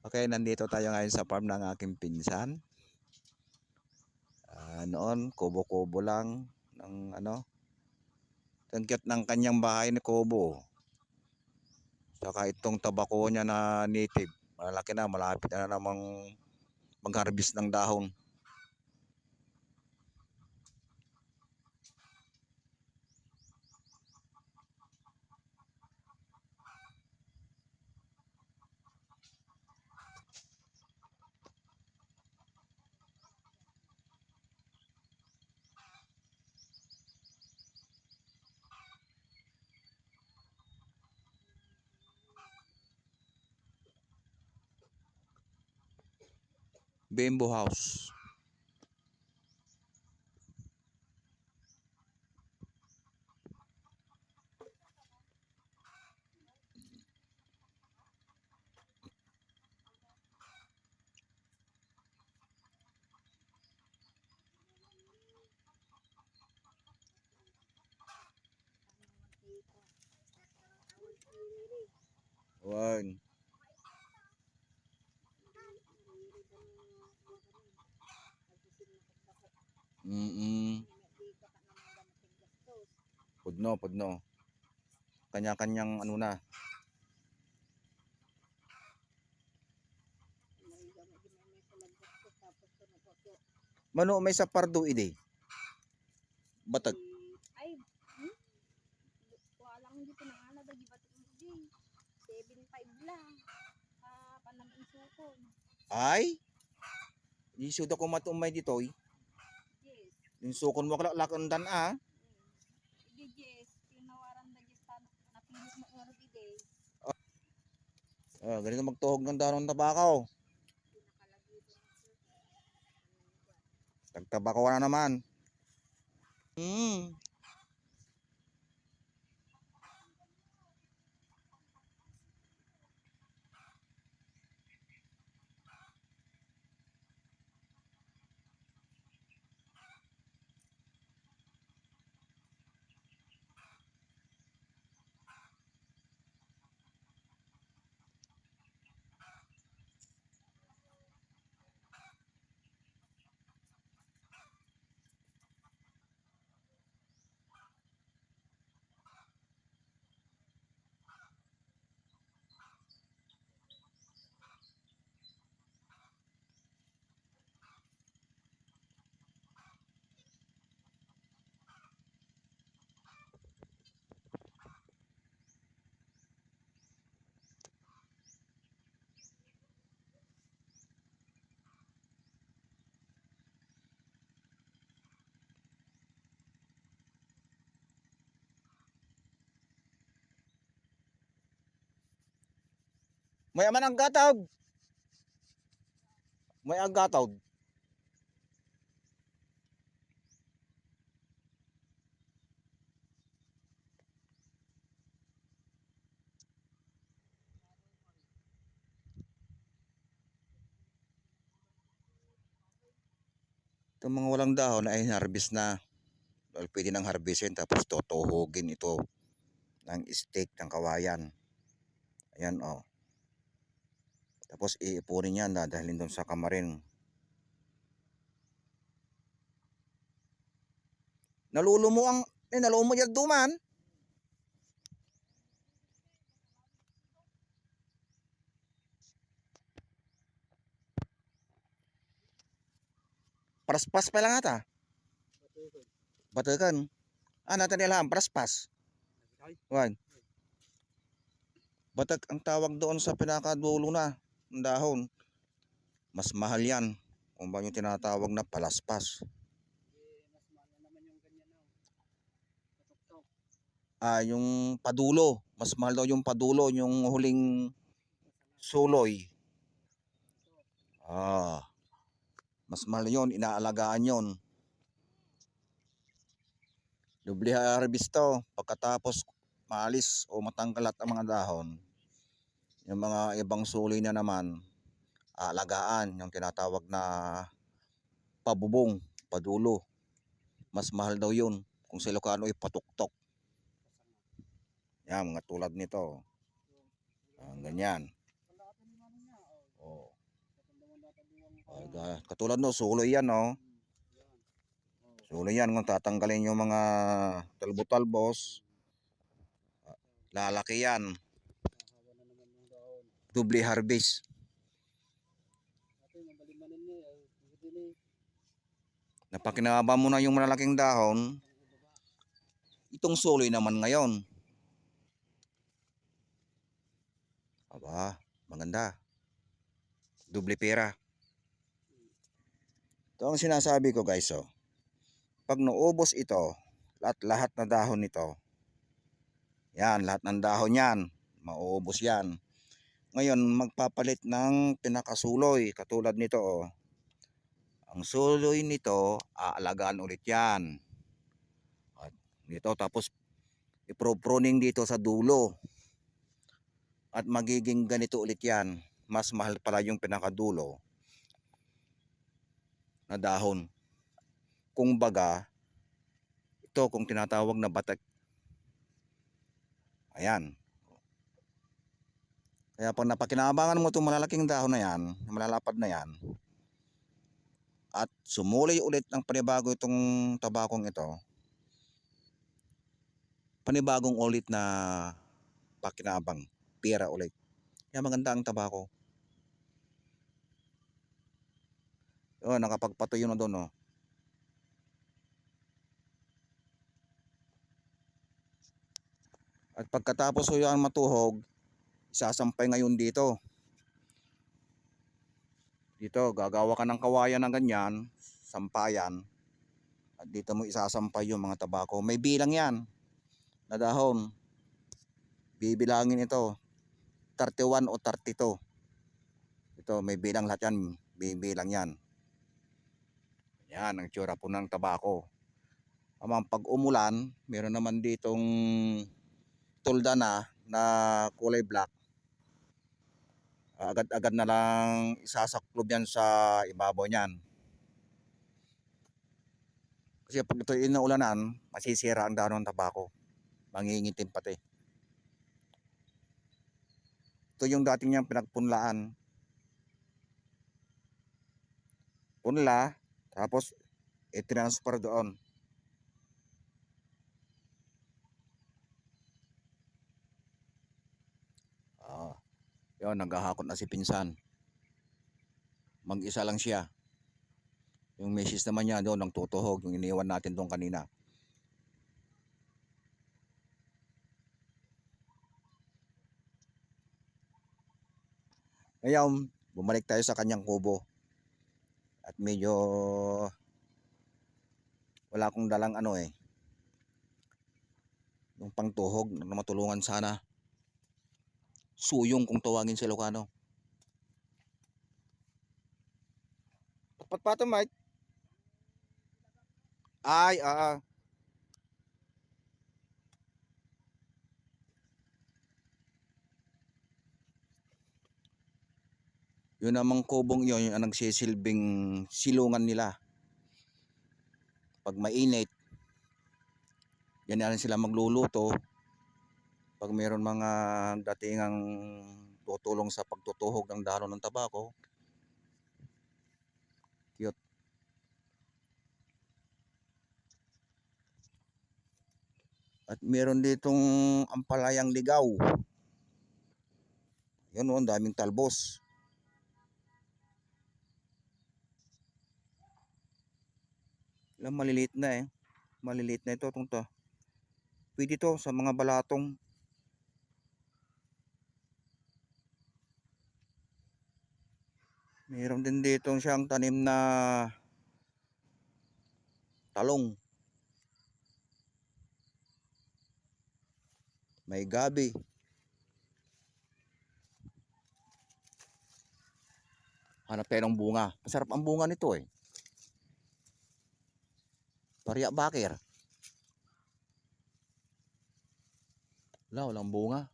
Okay, nandito tayo ngayon sa farm ng aking pinsan. Noon, kubo-kubo lang ng ano. Ang cute ng kanyang bahay ni kubo. Saka itong tabako niya na native. Malaki na, malapit na namang mag-harvest ng dahon. Bamboo house. One. Pudno, pudno. Kanya-kanyang ano na. Mano may sa pardo ide. Batag. Ay, walang dito na nga nagagi batik mo di. 7.5 lang. Panang isukon. Ay? Isud ako matumay dito. Yes. Insukon mo lakandan ah. Yes. Tinawaran na yes napilot mo nga ide. Ganito magtuhog ng dahon ng tabakaw. Tagtabakaw na naman. May aman ang gatawd. May agatawd. Itong mga walang dahon ay harvest na. Well, pwede nang harvestin tapos tutuhugin ito ng stick ng kawayan. Ayan oh. Tapos iipunin yan, dadalhin doon sa kamarin. Nalulumo ang nalulumo yan duman. Paraspas pa lang ata. Batakan. Natin nila ang paraspas. Wan. Batag ang tawag doon sa pinakadulo na ng dahon. Mas mahal yan. Kung ba yung tinatawag na palaspas. Yung padulo. Mas mahal daw yung padulo. Yung huling suloy. Mas mahal yun. Inaalagaan yun. Doble harvest to. Pagkatapos maalis o matangkalat ang mga dahon. Yung mga ibang suloy na naman. Aalagaan. Yung tinatawag na pabubong. Padulo. Mas mahal daw yun. Kung sa Ilocano ay patuktok. Yan, mga tulad nito. Ganyan. Katulad no, suloy yan no. Suloy yan kung tatanggalin yung mga talbo-talbos. Lalaki yan. Double harvest. Napakinabang mo na yung malalaking dahon. Itong suloy naman ngayon. Aba, maganda. Double pera. Ito ang sinasabi ko guys oh. Pag naubos ito, lahat na dahon nito. Yan, lahat ng dahon yan. Mauubos yan. Ngayon, magpapalit ng pinakasuloy. Katulad nito oh. Ang suloy nito, aalagaan ulit yan. At dito, tapos ipro-pruning dito sa dulo. At magiging ganito ulit yan. Mas mahal pala yung pinakadulo na dahon. Kung baga, ito kung tinatawag na batak. Ayan. Kaya pag napakinabangan mo itong malalaking dahon na yan, malalapad na yan, at sumulay ulit ng panibago itong tabakong ito, panibagong ulit na pakinabang, pera ulit. Kaya maganda ang tabako. Oh, nakapagpatuyo na doon oh. At pagkatapos ho yan matuhog, isasampay ngayon dito. Dito, gagawa ka ng kawayan ng ganyan, sampayan. At dito mo isasampay yung mga tabako. May bilang yan na dahon. Bibilangin ito. 31 o 32. Ito, may bilang lahat yan. Bibilang yan. Yan, ang tsura po ng tabako. Amang pag umulan, meron naman ditong tulda na kulay black. Agad-agad na lang isasaklob yan sa ibabaw niyan. Kasi pag ito inaulanan, masisira ang dahon ng tabako. Mangingitim pati. Ito yung dating niyang pinagpunlaan. Punla, tapos i-transfer doon. Yun, naghahakot na si pinsan. Mag-isa lang siya. Yung misis naman niya doon, ang tutuhog, yung iniwan natin doon kanina. Ngayon, bumalik tayo sa kanyang kubo. At medyo wala akong dalang ano eh. Yung pangtuhog na matulungan sana. Suyong kung tawagin sa Ilocano. Patpato Mike. Ay, Yun namang kubong yun, yung nagsisilbing silungan nila. Pag mainit, yan na sila magluluto. Pag mayroon mga datingang tutulong sa pagtutuhog ng dahon ng tabako. Cute. At meron ditong ampalayang ligaw. Yun o, daming talbos. Ilang maliliit na eh. Maliliit na ito. Pwede to sa mga balatong. Meron din dito siyang tanim na talong. May gabi. Hanap tayo ng bunga. Masarap ang bunga nito eh. Pariya bakir. Walang bunga.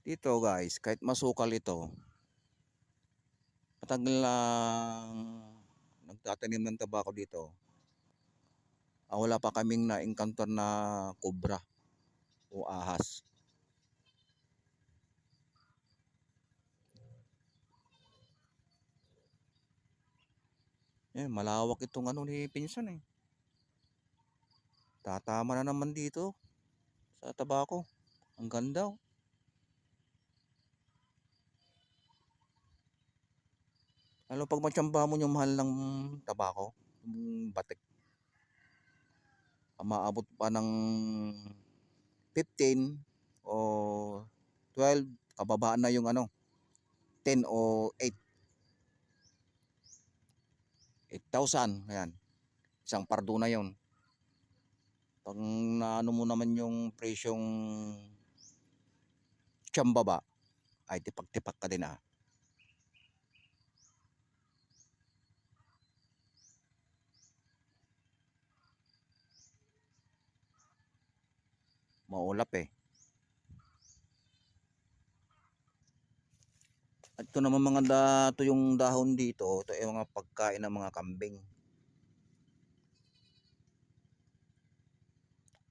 Dito guys, kahit masukal ito, Matagal lang nagtatanim ng tabako dito. Wala pa kaming na-encounter na cobra o ahas. Malawak itong ano ni pinsan eh. Tatama na naman dito sa tabako. Ang ganda oh. Lalo pag matsyamba mo yung mahal ng tabako, yung batik, maabot pa ng 15 o 12, kababaan na yung ano, 10 o 8,000. Ayan, isang pardo na yon. Pag naano mo naman yung presyong tsamba ba, ay tipak-tipak ka din ah. Maulap eh. At ito naman mga dato yung dahon dito, ito yung mga pagkain ng mga kambing.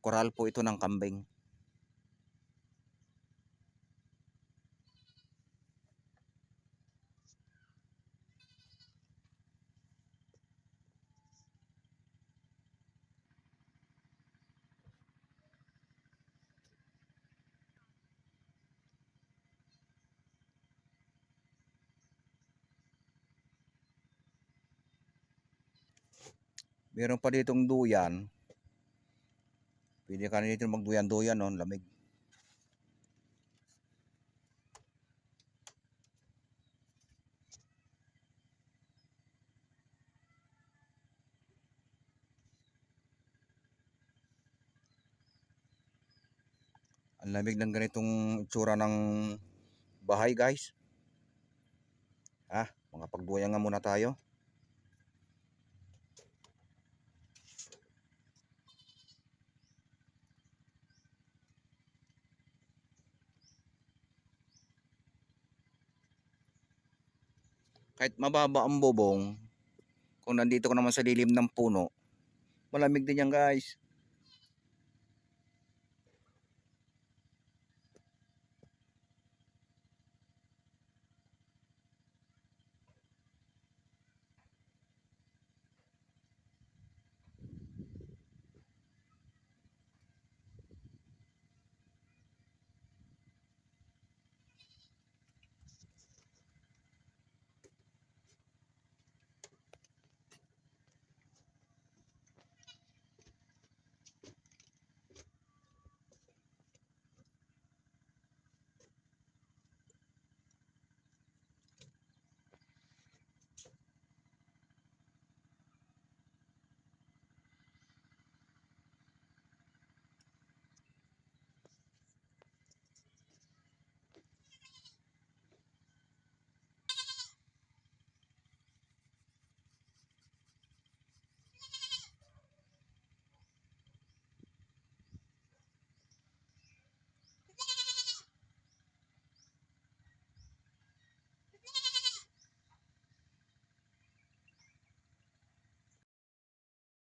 Koral po ito ng kambing. Meron pa ditong duyan. Pwede ka na dito magduyan-duyan, no? Lamig. Ang lamig ng ganitong itsura ng bahay, guys. Mga pagduyan nga muna tayo. Kahit mababa ang bubong, kung nandito ka naman sa lilim ng puno, malamig din yan, guys.